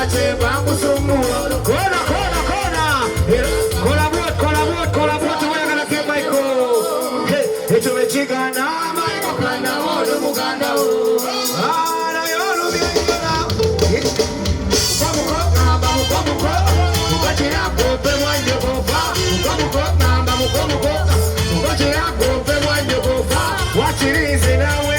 kupate bakusumu. Kona. Collaborate, we're gonna get Michael. Hey, it's a chicken, Michael, Kanda, Muganda. Ah, I all be watch it easy now.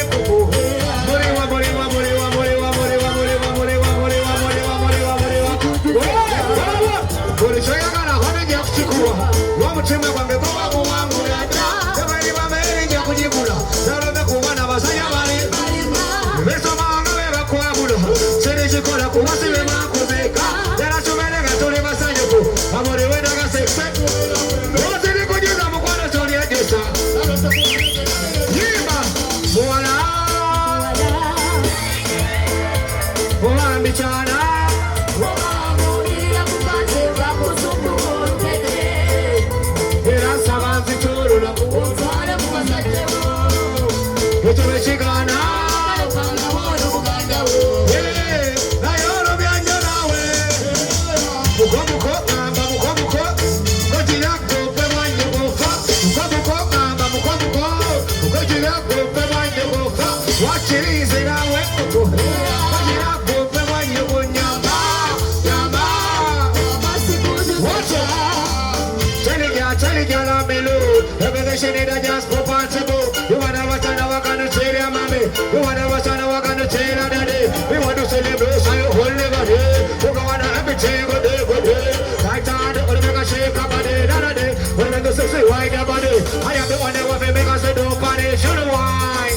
You wanna watch on our gonna tell your mommy. You wanna watch on our gonna tell your daddy. We want to celebrate so you hold never day. You go on everything good day. Right on the make a shake up a day, another day. When I go say why your body. I am the one that will make us do punish. You know why?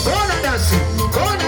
Gonna dance. Kona,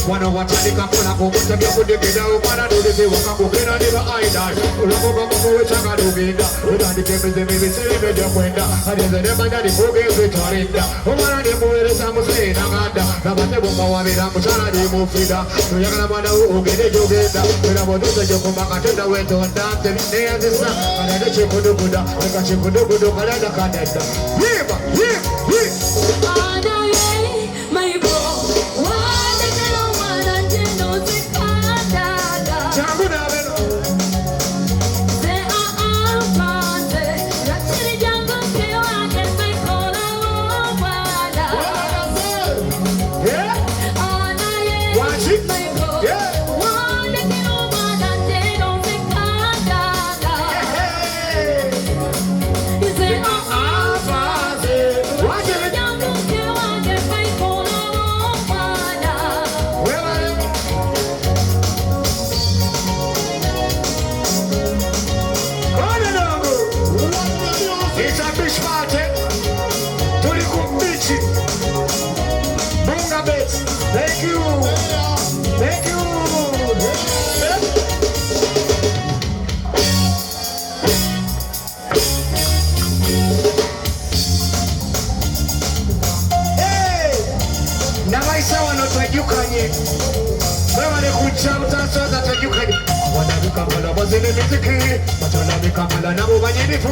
Wana watandika kuna kukutabia kudikida upana nudisi waka kukina niba aidai Ulamuka kukuwe chaka dugida Udandike mizi siri meja kwenda Hadize nemanja ni kuge vitarinda Umana ni muwele samu sina ganda Nabate bumba wabira mchana ni mufida Tuyakana mwana ugede jugenda Wila modusa jokuma katenda weto ndante Nea zisa kanende chikuduguda Nika chikudugudu kanenda kanenda Yiba, yib, yib My bro, Thank you. Thank you. Hey! Namaisa wanotwajukanye. Wewe ni kuchamta soza twajukanye. Wanabikamala mazini miziki. Wanabikamala na mubanyinifu.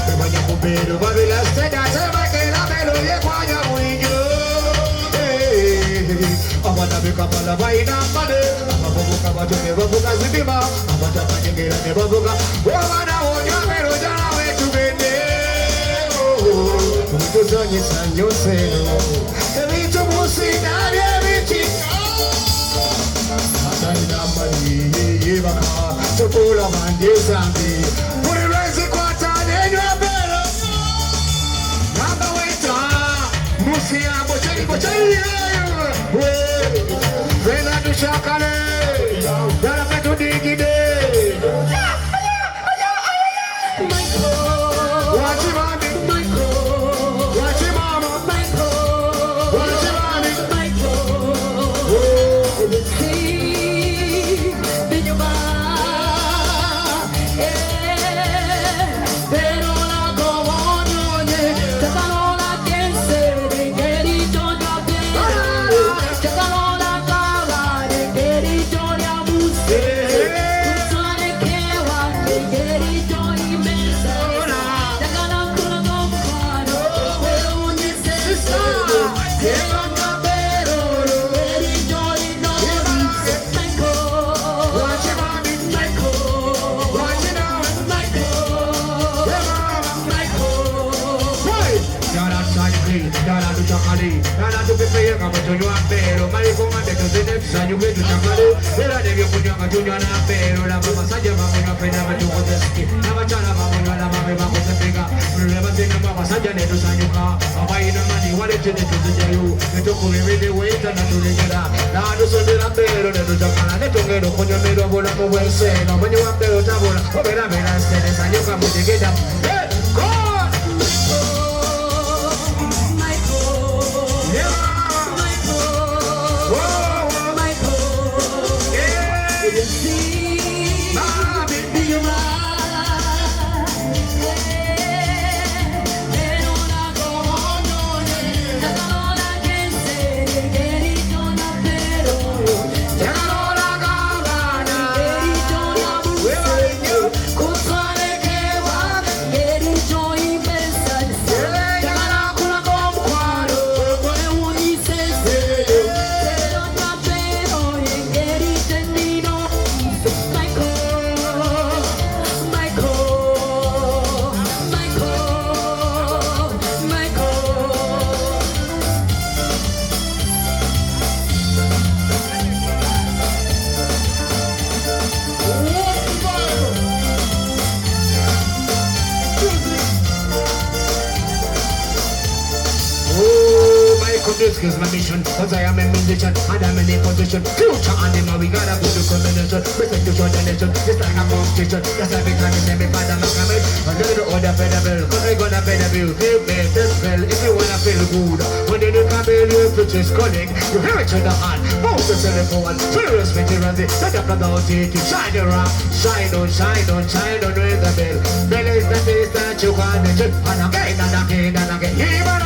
Webanya kubiru babila seda. Sema kila melo ye kwanya mwinyo. Abana bikamala baina mane abavuka batune bavuka zidima abata banyengera ne bavuka wabana wonya mero jana wetu gende mutuzonye sanyoseno ebitu musina byebichi ataina mali yebaka tokola mande zambi muri rezi kwata nenywa bero namba weta musia bochari Vena du shakale, dara petu digide. Wachi mami, wachi mama, wachi mami. Pero la comunión, te ganó la chakali Nana tupipeye kama tunywa pero Maliko ngate tuzine tusanyu kwetu chakali Hela nevyo kunywa katunywa na pero La mama sanja mamunywa pena matuko teski Na machana mamunywa la mame mako sepika Mule basina mama sanja netu sanyuka Mama ina mani wale chene tuzijayu Netu kumimide weita na tuligera Na adusondira pero netu chakala Netu ngero kunywa miro bula mwense Na mwenyewa pero tabula Obera mera stene sanyuka mujigida Hey! Go! this is my mission. Cause I am a musician and I'm in a position. Future and the we got a good combination. Present to show the nation. It's like a competition. Yes, every time you say me father my comment. A little order pay the bill. Cause we gonna pay the bill. Give me this bill if you wanna feel good. When you look at me, you put your calling. You hear it in the heart. Most of the phone. Serious vigilante. Set up the door, take it. Shine around. Shine on, shine on, shine on with the bill. Bill is the taste that you want to chip. And again, and again, and again. Even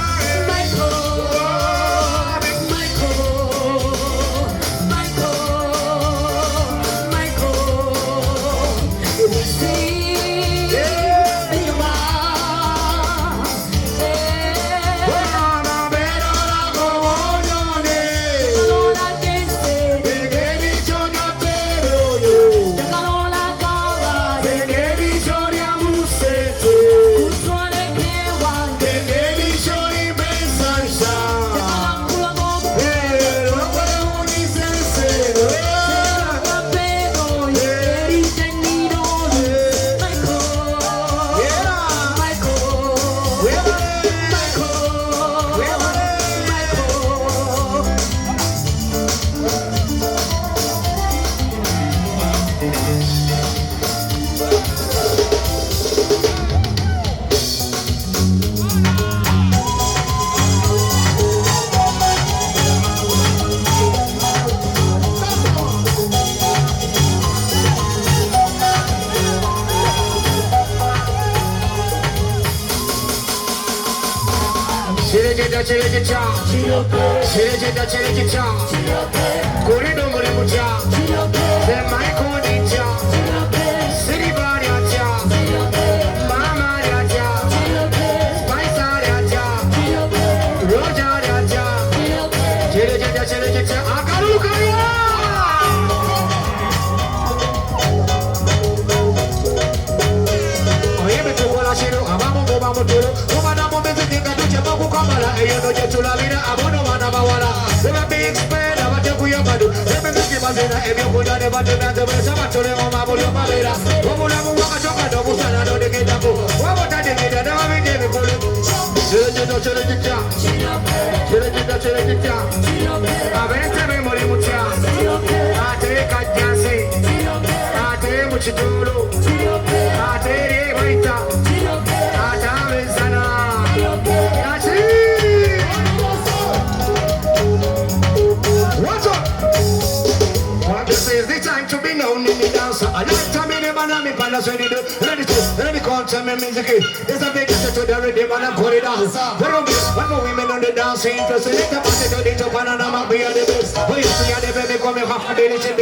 it's a big to the rhythm and I'm going down. One more women on the dancing, to select a party to the Panama, we are the best. We are the baby coming half a village.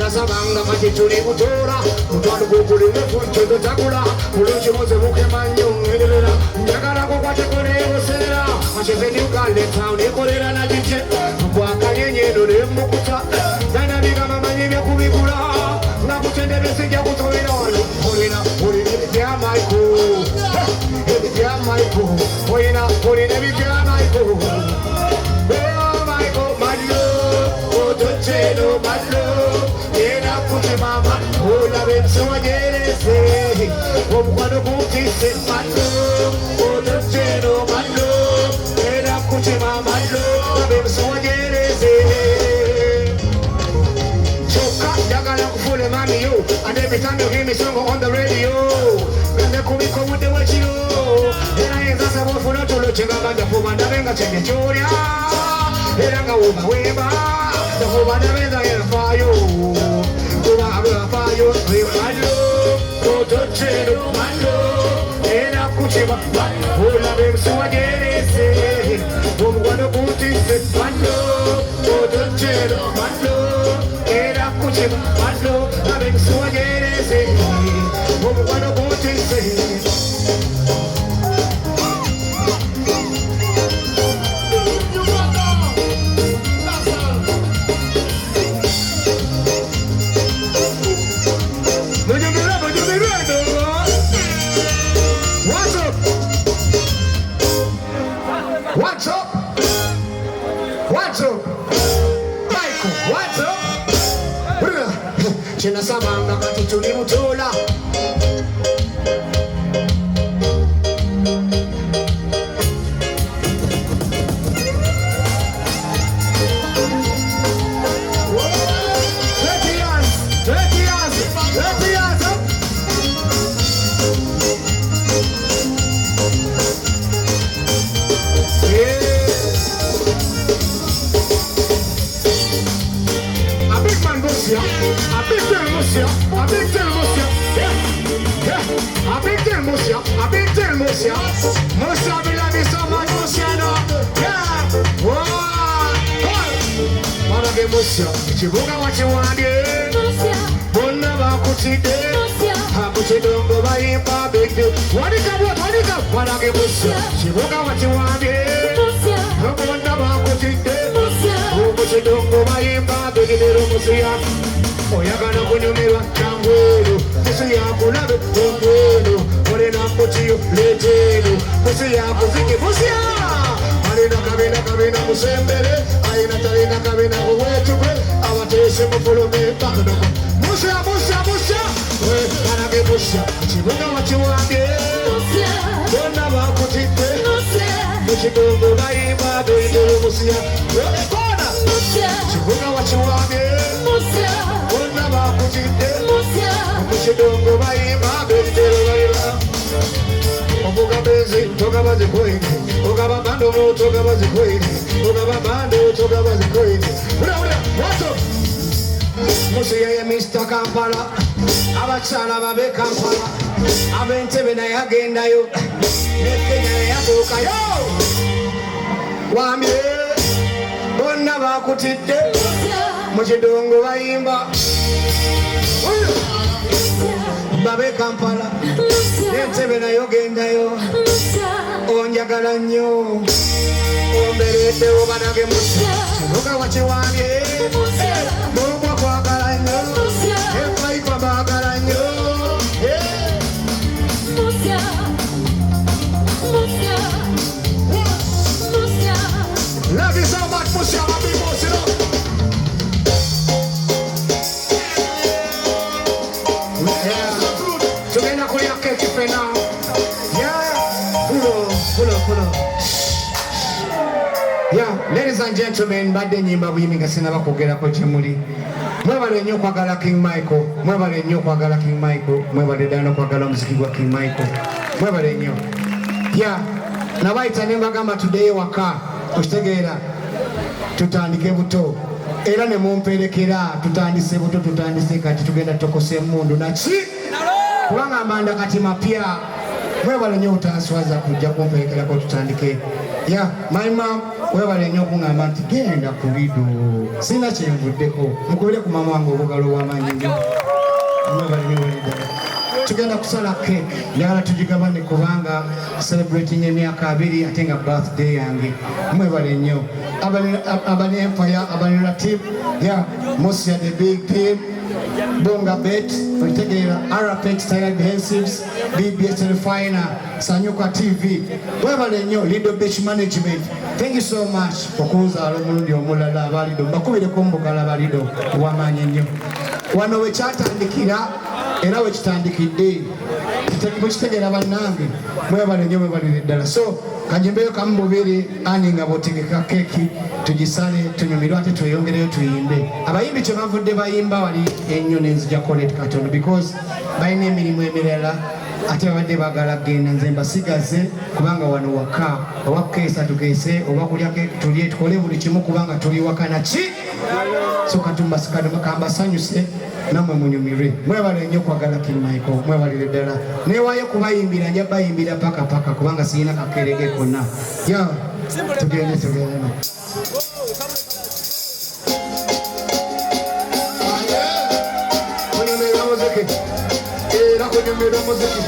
Sabanga machituni mutora mutwalo kukulile funcho takula kulunchi mose muke manyo ngelera nyagala kokwache kone osera macheveni ukale town ekolera na jiche kwa kanyenye dole mukuta dana biga mama nyebya kubikula na kutendebe sija kutoira wano olina bya Michael bya Michael olina bya Michael oh Michael Mario otochelo Mario mama, hola ven su ayer ese, omukwano gutise mano otochero mano era kuchima mano abemusogereze choka jagala kufule mami yo and every time you hear me song on the radio ngende kubiko mude wachiro era yenza bofuna tolo chingabanja fuba ndabenga chenge chorya era nga uba weba ndafuba ndabenga yefayo kuba abafayo webalo otochero mano era kuchima ola bemusogereze omukwano gutise mano otochero mano era kuchima mano abemusogereze omukwano gutise What's up? What's up? Michael, what's up? Chena samanga kati tulimutula Musa, we love you so much, Musiano. Yeah. Whoa. Wanna get Musa? Chibuga what you want, yeah. Bonna bakutide. Hakuchidongo baimba big deal. What is up? What is up? Wanna get Musa? Chibuga what you want, yeah. Bonna bakutide. Hakuchidongo baimba big deal. Musa. Oyagana kunyumirwa changwelo. Musa yakulabe changwelo. Morena kochiyo lejeno Musi ya kuziki musia Alina kabina musembele Aina talina kabina uwetube Awatese mufulume bakadoko Musia Manage musia Chibuga wachiwage Bona wakutite Mushidongo baima Doidoro musia Kona Chibuga wachiwage Bona wakutite Mushidongo baima Doidoro baima Omuga bezi, toga bazi koini Oga babando mo, toga bazi koini Oga babando, toga bazi koini Ura, what's up? Musi ya Mr. Kampala Abachala babe Kampala Abentebe na yagenda yo Nekenya na yabuka yo Wambye Bonna bakutide Muchidongo bayimba Babe Kampala Nentebe na yogenda yo Onjagala nnyo Omberete obanage musa Chibuga wachiwambye Mugwa kwagala nnyo Empaikwa bagala nnyo Love you so much, Musa, my people, sit up. Tugenda kulya keki fena. Pull up. Yeah, ladies and gentlemen, badde nyimba buyimika sinaba kwogerako kyemuli. Mwebale nnyo kwagala King Michael. Mwebale nnyo kwagala King Michael. Mwebale ddala kwagala muziki gwa King Michael. Mwebale nnyo. Yeah, nabayita ne mbagamba today waka. Okitegeera tutandike buto. Era ne mumperekera tutandise buto tutandise kati tugenda tokose emmundu naki? Kubanga amanda kati mapya. Mwebale nnyo utanswaza kujja kumperekerako tutandike. Yeah, my mom, webale nnyo okungamba nti genda ku lido. Sina kyenvuddeko. Mukubire ku mama wange obugalo bw'amaanyi nnyo. Mwebale nnyo welidala. Tugenda kusala cake. Njagala tugigabane kubanga celebrating emyaka 2 ate nga birthday yange. Mwebale nnyo. Abali Empire, abali Latif, yeah, Musia the big team. Bonga Bet, Tegeera, Arapet, Style Adhesives, BBS Refiner, Sanyuka TV, webale nnyo Lido Beach Management. Thank you so much for kuza omulundi omulala abalido. Mbakubireko mbugala abalido wamaanyi nnyo. Wano wekyatandikira era wekitandikidde mukitegera bannange mwebale nnyo mwebalire ddala so kajembeyo kamu bubiri ani nga bwotegeka keeki tugisale tunyumirwe ate tweyongereyo tuyimbe abayimbi kye bavudde bayimba wali ennyo nenzija kolet katono because balina emirimu emirala ate babadde bagala genda nze mbasigaze kubanga wano waka oba kukeesa tukeese oba kulya keeki tulye tukole buli kimu kubanga tuli waka naki so kambasanyuse namwe munyumirwe mwebale nnyo kwagala Kirimaiko mwebalire ddala neewaayo kubayimbira nja bayimbira paka kubanga siyina kakerege konna yo tugende kunyumirwa muziki era kunyumirwa muziki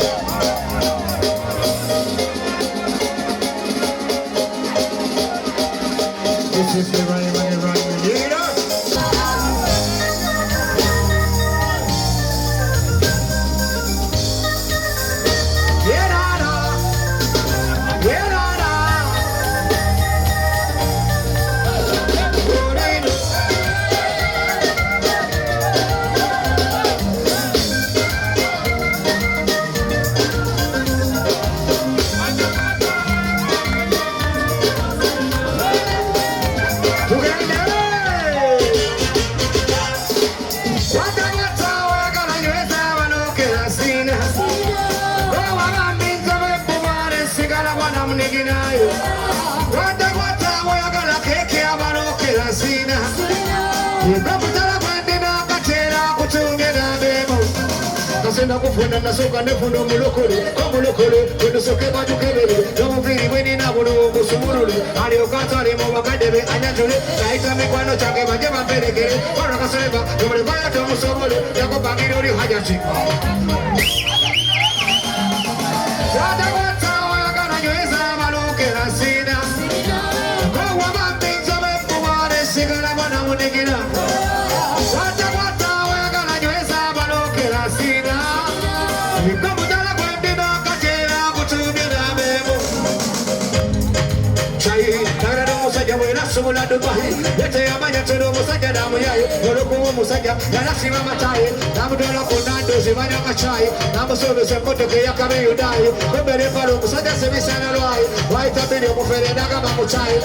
This is the right leader. Nakufunda nasoka nefunda omulokole kwenusoke bajukebere nomuviri bweninabula omusumulule aliokatale mubakadebe anyatule naita mikwano kyange baje bamperekere olwakasoleba nomulebayate omusobole yakobangira oli hajaki Sola Dubai, yete amanya tero musajja damu yayo, olokuwa musajja yanasiba mataye, namudola kunando zibanya kachai, namusobe sekotoke yakabe yudai, kombere palo musajja sebisana lwai, waita bili omufere daga mamuchai.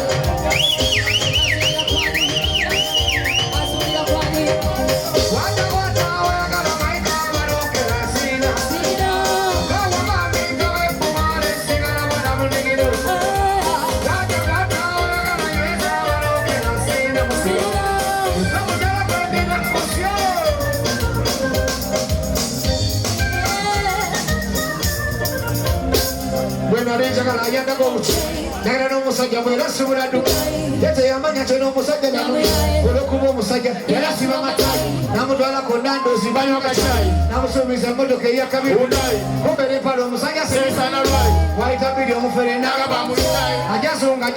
Njagala yanda gomuti nagala n'omusajja bwerasibula ddu yete yamanya kyo n'omusajja namu olwokuba omusajja yarasiba matayi namutwala ku nandozi banywa kacayi namusuubiza emmotoka eyakabi kumbere empala omusajja seesana lwayi waita biri omufere nagaba mulayi ajazunga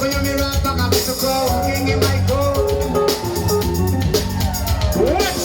kunyumira mpaka vituko King Michael. What?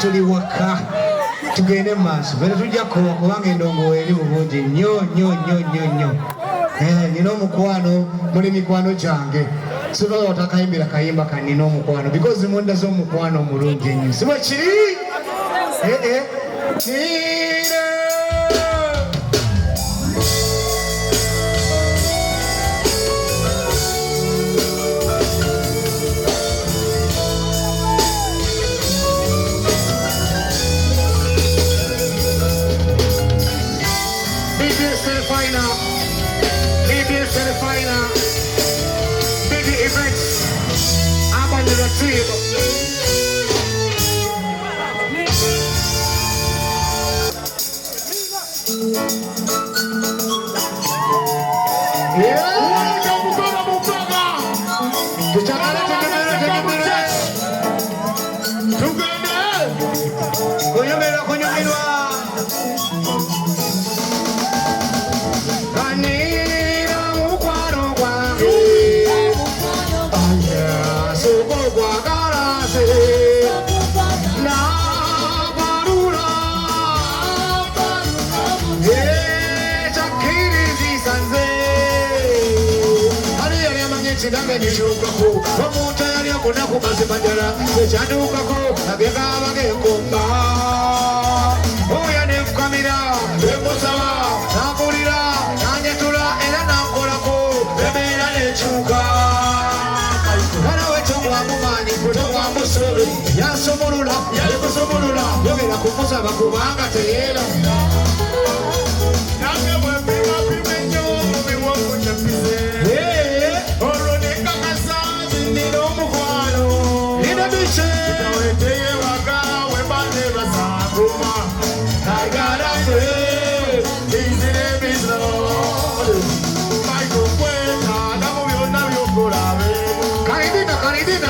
Tuli waka tugende maaso bere tujja kuba kubanga endongo eri bulungi nnyo nina omukwano muli mikwano gyange sibaga otakayimbira kayimba kanina omukwano because munda z'omukwano omulungi ennyo si bwe kiri Yeah. se na barura chakiri zisanze ari yari amanyetsi nange nishukako omuntu yali akona ku mazimanjala ekyandukako agega abagekomba oya nenfukamira emusaba nampulira nanyetula era nankolako ebeera nekyuka Mani, kutoka musoro, yasomulula, yalikusomulula, yogera kumusaba kubanga teyera. Nange bwepima pimenyo, biwongo nyapize. Oloneka kasazi nina omukwano. Nina bishe. Kitaweteye waka, webane basaguma. Nagara kwe, izire bizo. Maiko kwena, namu byonna byokola bebo. Karidina, karidina.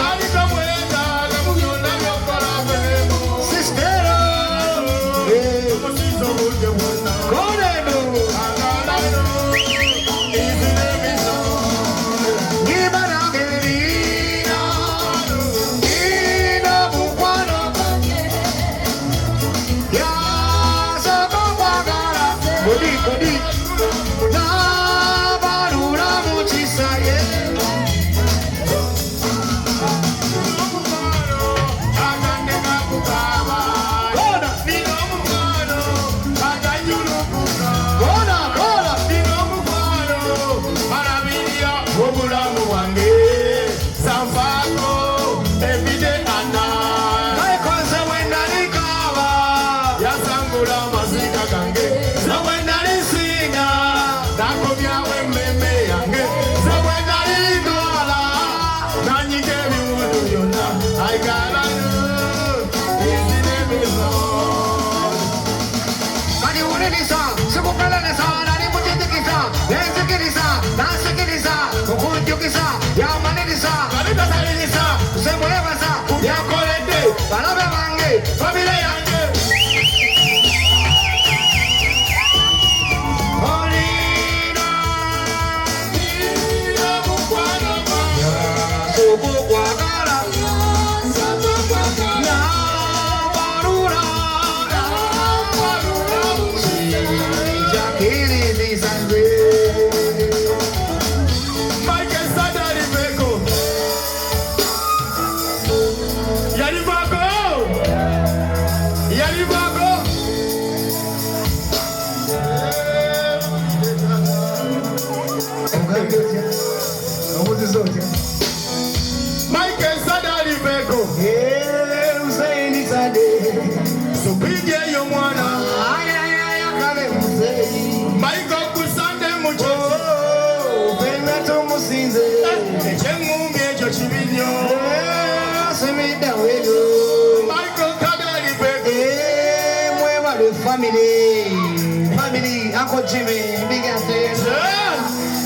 Family, Uncle Jimmy, big up to you.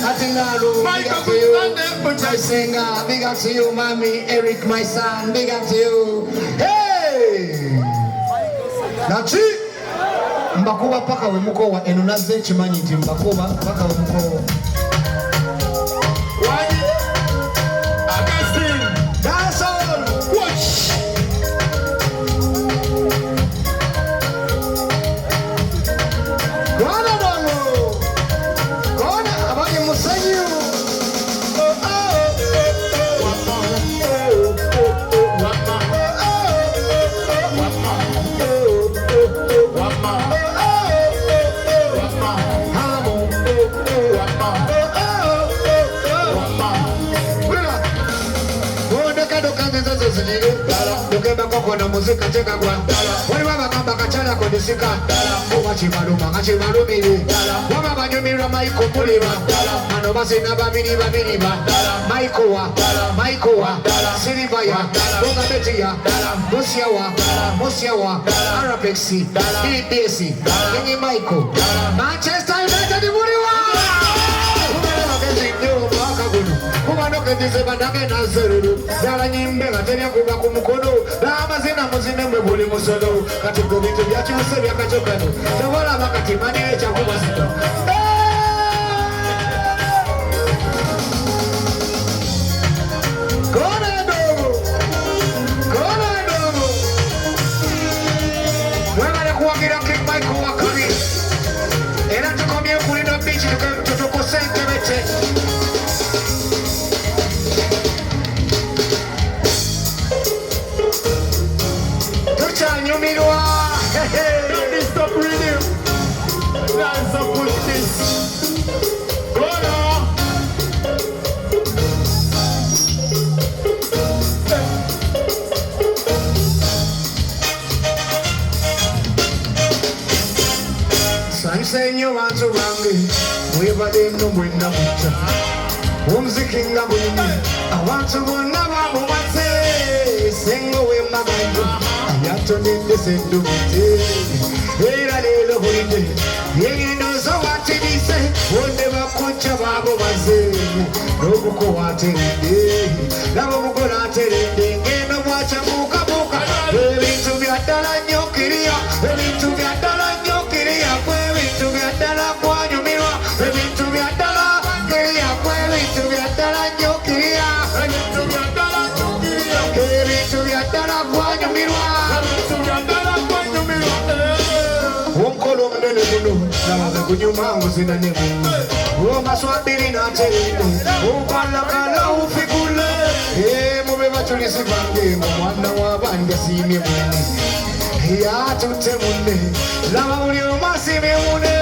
Atinalo, big up to you. My singer, big up to you, mommy. Eric, my son, big up to you. Hey! Nachi! Mbakuba paka wemuko wa enunaze chimanyi nti mbakuba paka wemuko. Why? Augustine! That's all! Watch! Kono muzika cheka kwa wali baba kamba kachala kodisika owachimaluma ngachimalumiri wama banyumira maiko muliba ano basina babiriba maikowa silivaya bogabetia musiawa arapexi bbc ingi maiko Manchester United muliwa Bandage na zero, Zara nyimbe gatenya kuba kumukono, Rama zina muzine mwe buli musodo, Katuko vitu vya chuse vya kachokano, Tawala makati mani echa kuba zito. Kone dogo, Mwebasenyo bantu bange mwebale mno mwenna mucha omuziki nga bulimi abantu bonna bamubaze sengo w'emaganjo ayatonedde seddubite era leero bulidde yegendo zo watidise bonde bakujja baabo baze n'obuko wateredde laba omugola ateredde ngendo bwakyabuukabuuka ebintu bya ddala nnyo kiriya ebintu bya ddala nnyo kiriya kwe ebintu bya ddala kwanyumirwa ebintu bya ddala kiriya kwe ebintu bya ddala nnyo kiriya ebintu bya ddala nnyo kiriya ebintu bya ddala kwanyumirwa ebintu bya ddala kwanyumirwa omukolo omunene guno labaga gunyuma nguzina ne munno omaswabiri n'aterinde okwalagala ufigule mube baculisi bange mu mwana w'abandi asiimye munne yatutte munne laba buli omu asiimye munne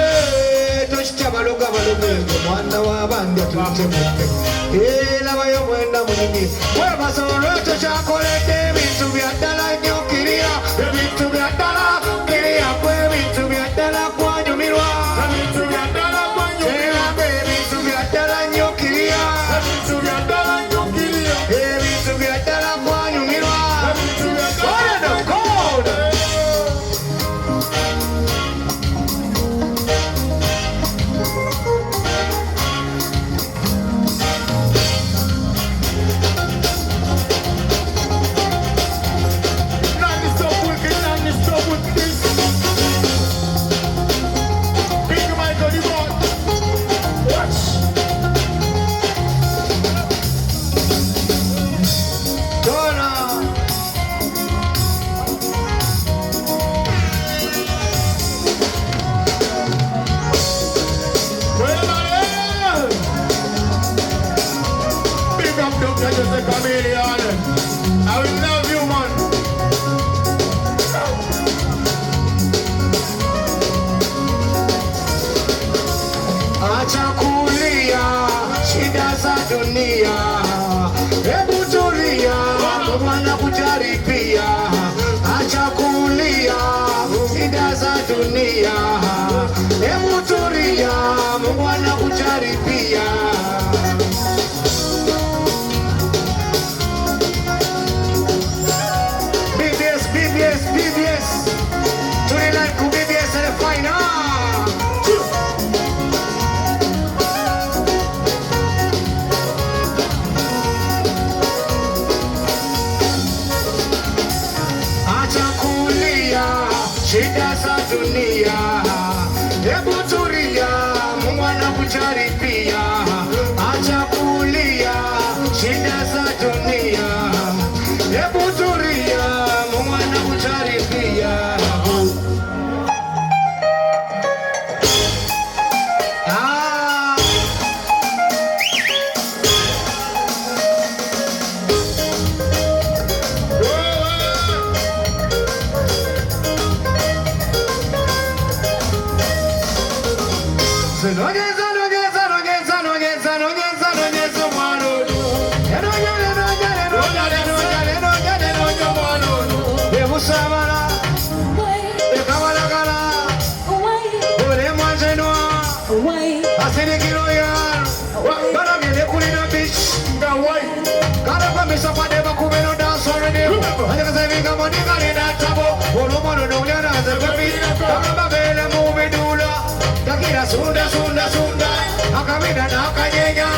tokitya baloga baloge omwana w'abandi atutte munne labayo mwenda munne webasa olwekyo kyakoledde ebintu bya ddala nnyo kiriya ebintu bya ddala kiriya kwe ebintu bya ddala kwanyumirwa ebintu bya ddala kwanyumirwa ebintu bya ddala nnyo kiriya ebintu bya ddala nnyo kiriya ebintu bya ddala kwanyumirwa ebintu bya ddala kwanyumirwa. I will love you, man. Acha kulia shida za dunia, hebu tulia, Bwana kujaribia. Acha kulia shida za dunia, hebu tulia, Bwana kujaribia. BBS, tonight ku BBS at the final. Acha kulia shida za dunia, hebu tulia, Mungu anakujaribia. Acha kulia shida za dunia, hebu tulia, Mungu anakujaribia. Sunda, sunda, sunda, akamida na akanyenya,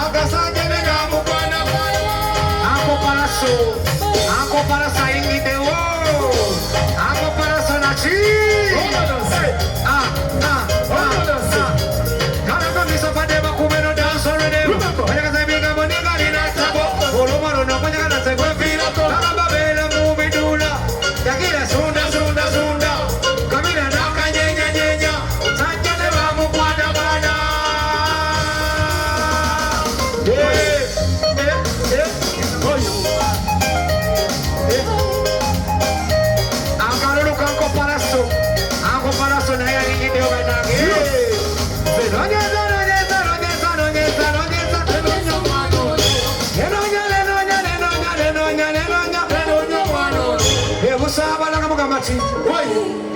akasanje nega mukwana mwana. Ako paraso, ako parasa ingite wo, ako parasa nachi. Kana kamisa pade bakumeno dance already. Kaya kazabiga moninga lina tabo, olomaro na kwenye kana segwe fila. Akababela mubidula, takira sunda, sunda, sunda, kamida na akanyenya nyenya.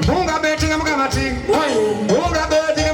Bunga beti nga mugamati, bunga beti nga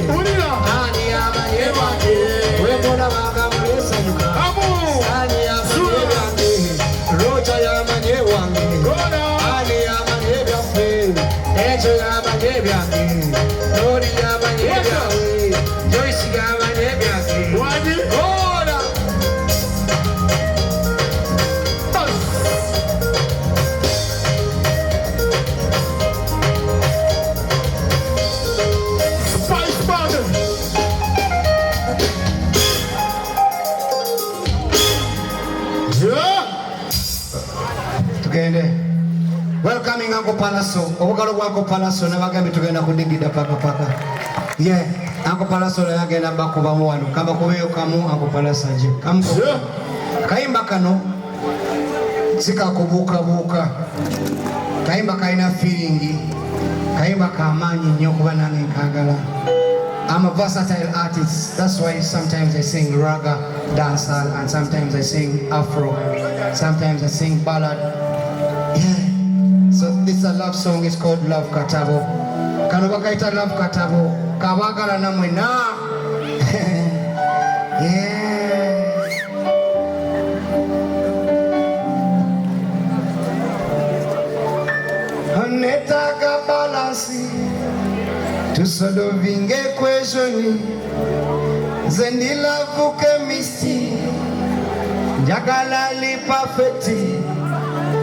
Ani amanye wange webona banga mulesanyuka Ani amanye wange rocha yamanye wange Ani amanye byafe echo yamanye byange Lori yamanye byange Joyce yamanye byange Ora welcoming Uncle Palaso. Obugalo bwa Uncle Palaso nabagambe tugenda kudigida paka. Yeah, Uncle Palaso yagenda bakuba mu wano. Kamba kubeyo kamu Uncle Palaso aje. Kamko. Kaimba kano sika kubuka. Kaimba kaina feeling. Kaimba kamanyi nnyo kuba nange nkagala. I'm a versatile artist. That's why sometimes I sing raga, dancehall, and sometimes I sing afro. Sometimes I sing ballad. Yeah. So this is a love song. It's called Love Katabo. Kanobakaita Love Katabo. Kabagala namwe na. Yeah. Anetaga balansi. Solving equation Zendi love chemistry Jagala li perfect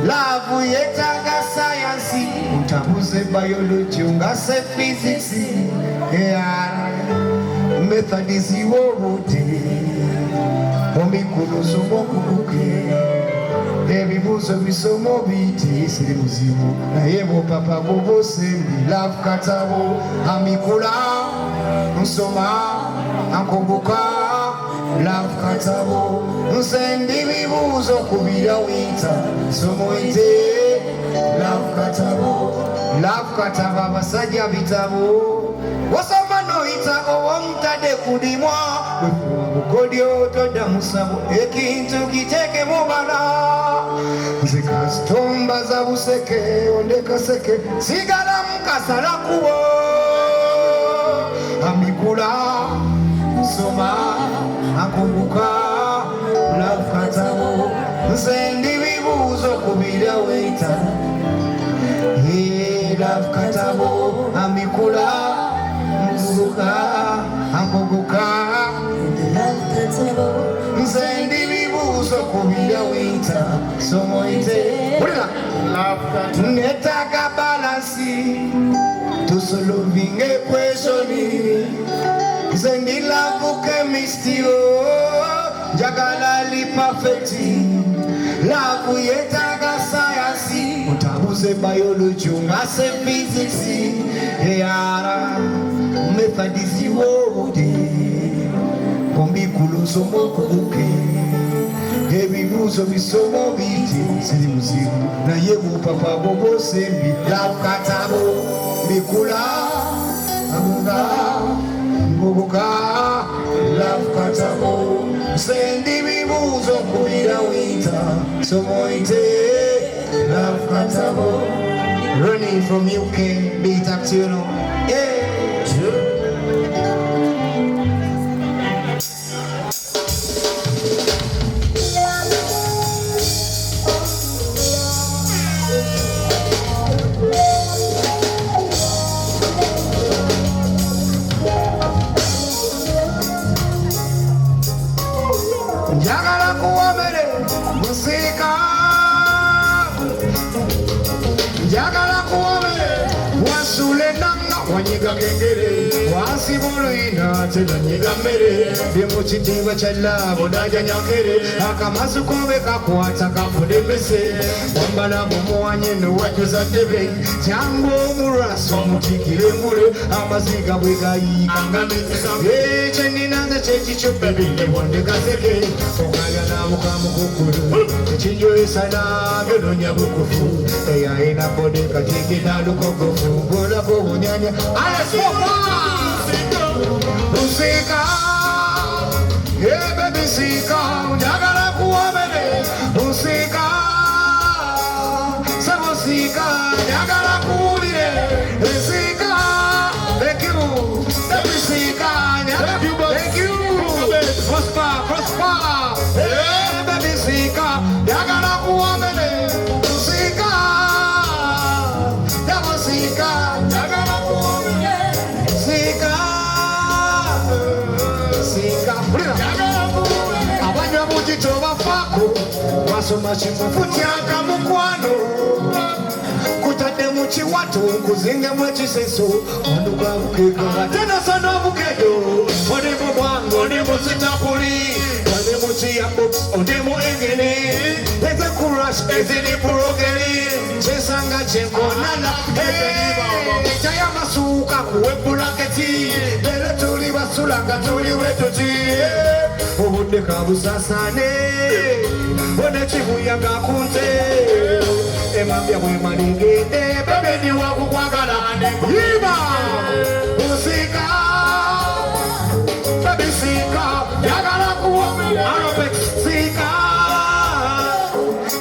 Love yetaga science Utabuze biology ungase physics Yeah Methods iwobuti Omikulu somokubuke Ebibuzo bisomo biti siri muzimu na yebo papa bobo sembi love katabo amikula nsoma ankumbuka love katabo nsendi bibuzo kubira wita somo ite love katabo abasajja bitabo wasoma no ita owomtade kudimwa bukodyo toda musabo ekintu kiteke mubala zikastomba za buseke ondeka seke sigala mukasala kubo amikula soma akumbuka love katabo nsendi bibuzo kubira weita love katabo amikula mzuka akumbuka love katabo nsendi bibuzo kubira weita somo ite love katabo netaga balansi to solving equation nsendi love chemistry jagala li perfect love yetaga science utabuze biology ungase physics yara methods iwobude Omikulu somo kubuke Ebibuzo bisomo biti siri muzimu na yebu papa bobo sembi love katabo mikula amunga mbubuka love katabo sendi bibuzo kubira wita somo ite love katabo running from UK beat up to you know yeah Jagala kuwamere musika Jagala kuwamere wasule nanga wanyiga gengere wasibolo ina tena nyiga mere bimuchitiwa chala bodaja nyakere akamasu kobe kakwata kafude bese wambala mumu wanyeno wajuza tebe jango muraso mutikire mure amaziga bwega yikangameza cheni nanga chechi chopebi wonde kaseke okaya na mukamu kukuru chinjo esana gelo nyabukufu eya ina bode katiki na lukokofu bola bobo nyanya ala sofa musika yeah baby sika jagala kuwamene musika sabosika jagala kuwire sika ekimu baby Sika. Thank you, boss. Thank you. Prosper. Hey, baby Sika. Yagala kuamene. Sika. Yabo Sika. Yagala kuamene. Sika. Yagala kuamene. Abanya mujito bafako. Wasoma chifufu kyaka mukwano. Kutade muchiwato kuzinge mwechiseso wanduka bukeka tena sana bukedo onemo mwango onemo sitapuli onemo chiyambo onemo engene eze kurash ezini purogeri chesanga chenkonana chaya masuka kuwebula keti lele tuli basulanga tuli wetuti obudde kabusasane one chibuyaga kunte emambya bwe malingende bebe ni wakukwagala yiba usika baby sika yagala kuwamenya arobex sika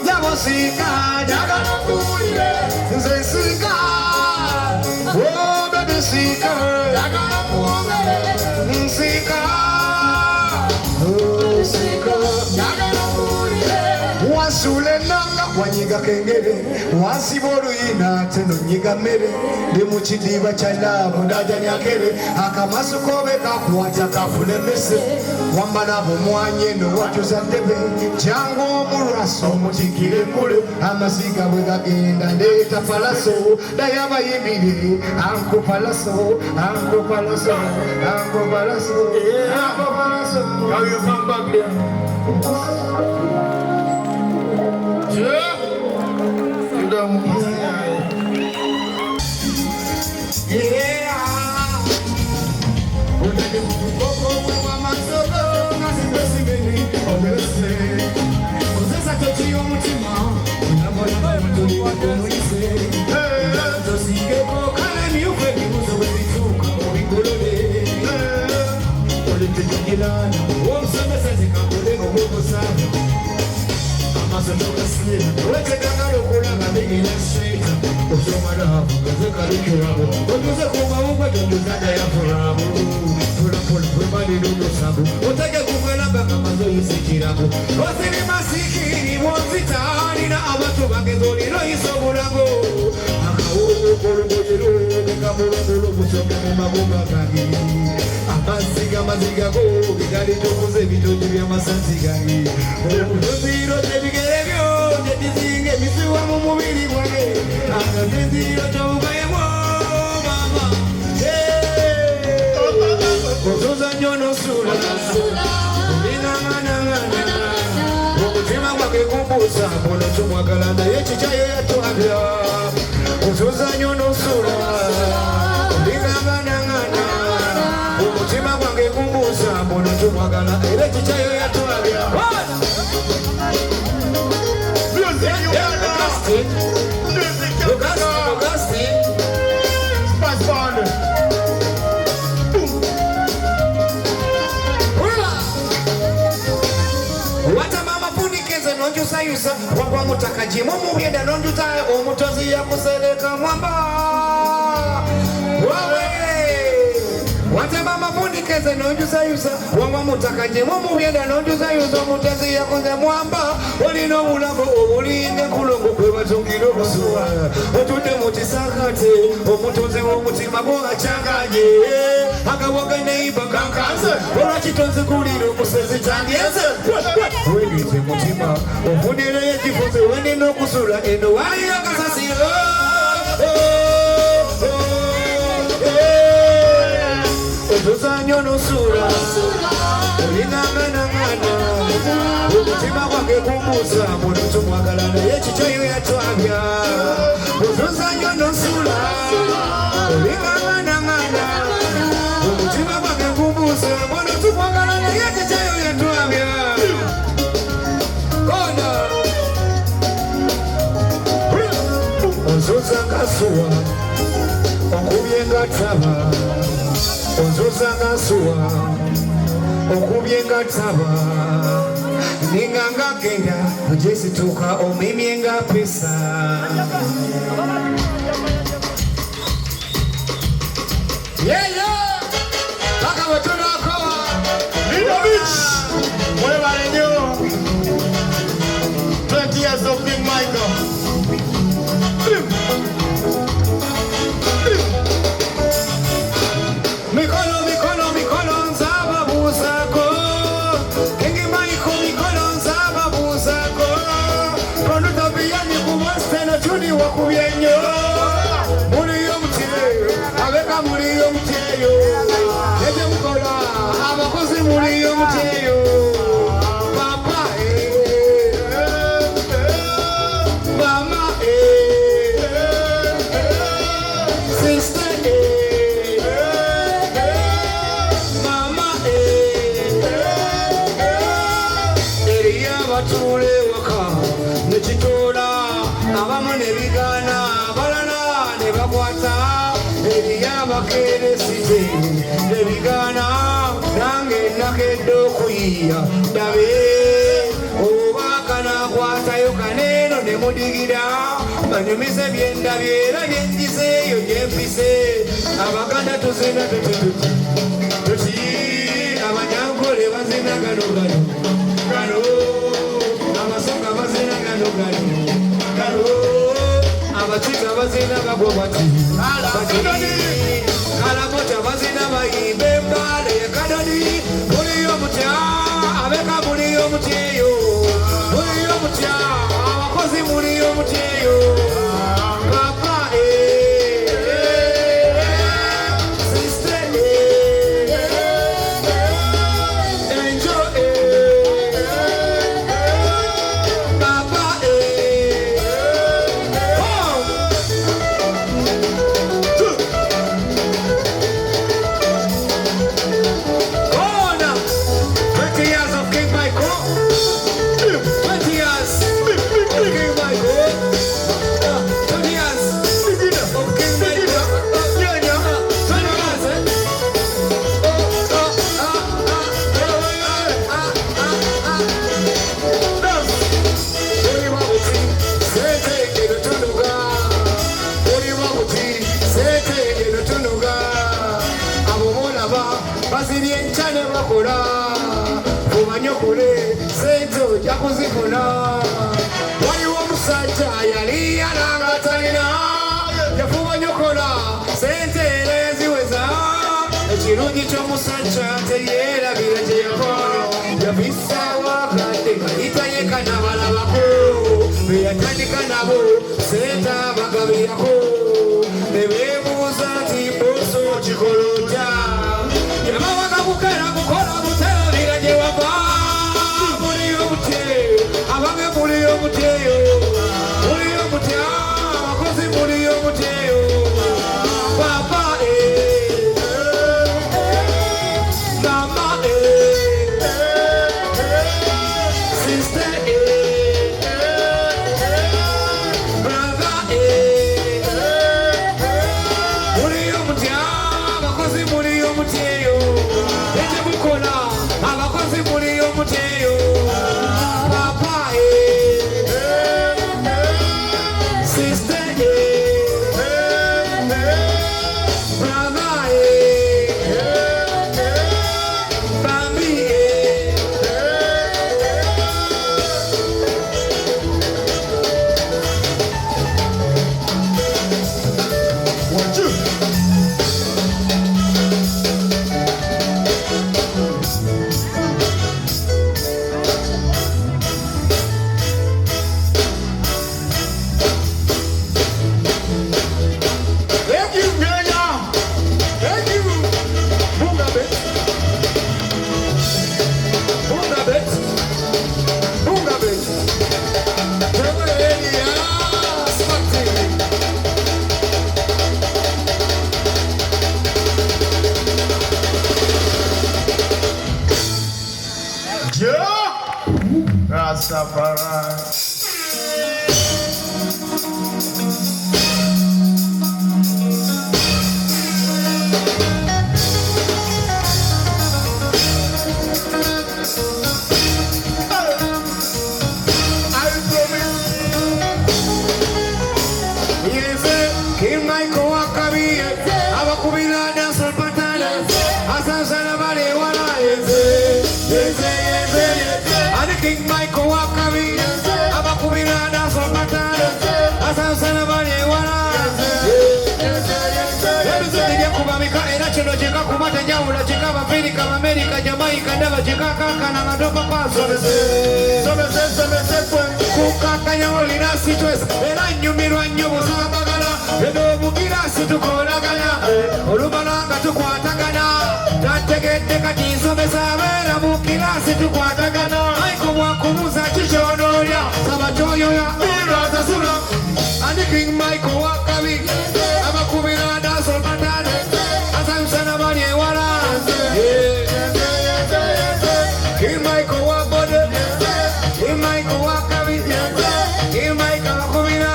yabo sika yagala kuwamenya nze sika oh baby sika yagala kuwamenya sika oh sika yagala kuwamenya wasule nanga wanyiga kengere wasiboru ina teno nyiga mere ndi muchidiba cha labu ndaja nyakere akamasukobe kakuwaja kafune mese wamba nabo mwanye no watuza ndebe jango muraso muchikire mule amasiga bwegagenda ndeta palaso dayaba yimiri anko palaso How you from back there? Yeah. Amaziga go bigari tokuze bitoji bya masanzi gangi ubuziro tebigerebyo ndizinge misiwa mu mubiri gwange akazindiro tobuyemo mama kozoza nyono sura ina mana okutima gwange kumbusa bono tumwagala naye kichayo yatwabya kozoza nyono sura ina mana umutima gwange kumbusa bono tumwagala era kichayo yatwabya sayusa wagwa mutakaji mumubyenda nonjuta omutozi yakusereka mwamba wawe watema mafundikeze nonjusayusa wagwa mutakaji mumubyenda nonjusayusa omutozi yakuze mwamba olina obulago obulinge kulongo kwebatungire obusuwa otudde mutisakate omutozi w'omutima gwogacanganye akawaga neiba kankanze olwakitonze kulira omusezi tandyeze wegize mutima ofunire ekifuze wenina okusula eno waliyo akasasiro otuzanyo nosula olinanganangana omutima gwange kumbusa muno tumwagala naye kikyoyo yatwabya otuzanyo nosula olinanganangana omutima gwange kumbusa muno tumwagala naye kikyoyo yatwabya onzuza ngasuwa okubye ngataba onzuza ngasuwa okubye ngataba ninga ngagenda ojesituka omimye nga pesa nebigana balala ne bakwata ebyabakeresite nebigana nange nakedde okuyiya dabe oba kanakwatayo kaneno ne mudigira banyumize byendabye era byenjiseeyo gyempise abaganda tuzina tuti abanyankole bazina gano abasonga bazina gano abakiga bazina bagwa bati kalamota bazina bayimba embale kadoni muliyo mutya abeka muliyo mutyeyo muliyo mutya abakozi muliyo mutyeyo papa sister enjo papa Corner 20 years of King Michael 20 years of King Michael 20 years of King Michael 20 years baziryenchane bakola obanyokole sente ojja kuzifuna waliwo omusajja yali yalanga talina yafuba nyokola sente era yaziweza ekirungi ky'omusajja teyeerabira gye yakola yabisaawo akadde kayitayeka nabalabako beyatandika nabo sente abagabirako ne beebuuza nti boso kikola otya yabawaga bukera bukola buterabira gye wava muliyo butye abange muliyo butyeyo muliyo butya abakozi muliyo butyeyo papa mama sister brother muliyo butya abakozi muliyo butyeyo ekye mukola abakozi muliyo butyeyo papa sister brother bambi Thank you, Kenya. Thank you. Bunga bet. Bunga bet. Bunga bet. Tanzania, Swati. Yeah. Rastafari. King Michael Wakabi, Abakubila Dancel Patana, Asasana Bale Wala, and King Michael Wakabi, Abakubila Dancel Patana, Asasana Bale Wala. Kubamika era kino kika kumata njawulo kika Afrika, America, Jamaica, Ndaba kika kakana madopa paso. Somese kukakanya olina sitwesa era nnyumirwa nnyo busabagala eno omugirasi tukolaganya olubalanga tukwatagana tategedde kati nsomesa abeera mu kirasi tukwatagana aiko bwakubuza kikyonoolya saba kyoyoya irasasula andi King Michael Wakabi abakubira Dancehall Batane asayusana bali ewala King Michael Wabode King Michael Wakabi King Michael Wakubira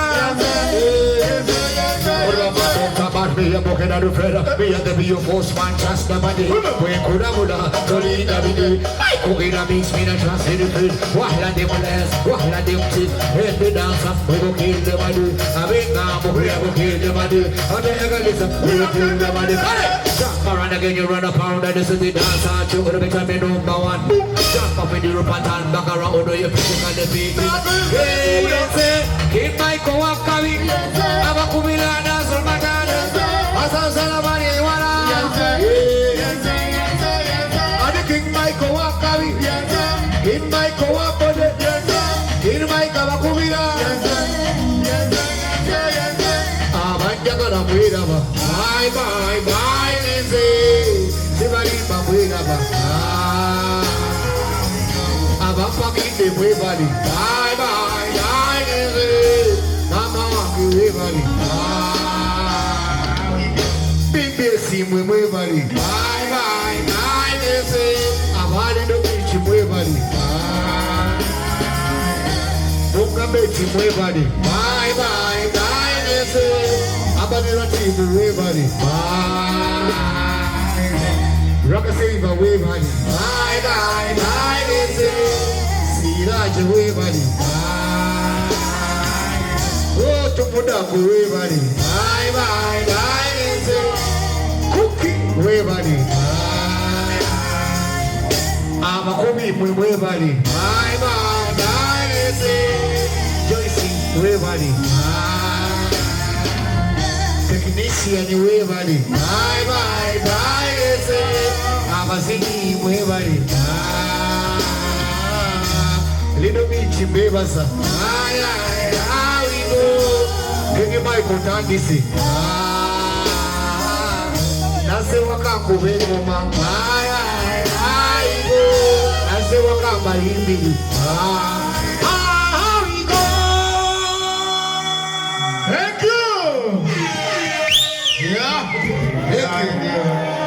are broken out of feather. We are the be your force man, trust the body. We could have to lead the video. I could get a mix, me, and trust in the field. Wahla de molest, wahla de cheat. Head the dancer, we will kill the body. I mean, now we will kill the body. On the egoism, we will kill the body. Jump around again, you run a pound, and this is the dancer. You would have become a number one. Jump up in the rope and turn back around, or you're pushing on the feet. Hey, yes, keep my co-op coming. I'm a Kumilana, Solmatana. Asa Salamani, Wana. I'm the King Michael Wakari. In my co-op, in my Kawakumila. I'm gonna wait over. Bye, bye, bye, Lizzie. Somebody, but wait over. I'm a fucking everybody. Bye, bye, bye, Lizzie. Mama, everybody. Baby, see me, everybody. Bye, bye, bye, Lizzie. I'm out in the beach, everybody. Don't come back to everybody. Bye, bye, bye, Lizzie. I'm going to team everybody. Bye. Rock a save away, buddy. Bye, bye, bye, Lizzie. See you away, buddy. Bye. Oh, to put up away, buddy. Bye, bye, bye, Lizzie. Cookie, away, buddy. Bye. I'm a cookie, away, buddy. Bye, bye, bye, Lizzie. Joycey, away, buddy. Bye. Technician, away, buddy. Bye, bye, bye, Lizzie. I'm a singing, away, buddy. Little bit, baby, sir. I go. Can you buy Kotandisi? Nase wakaku mama. I go. Nase wakamba hindi.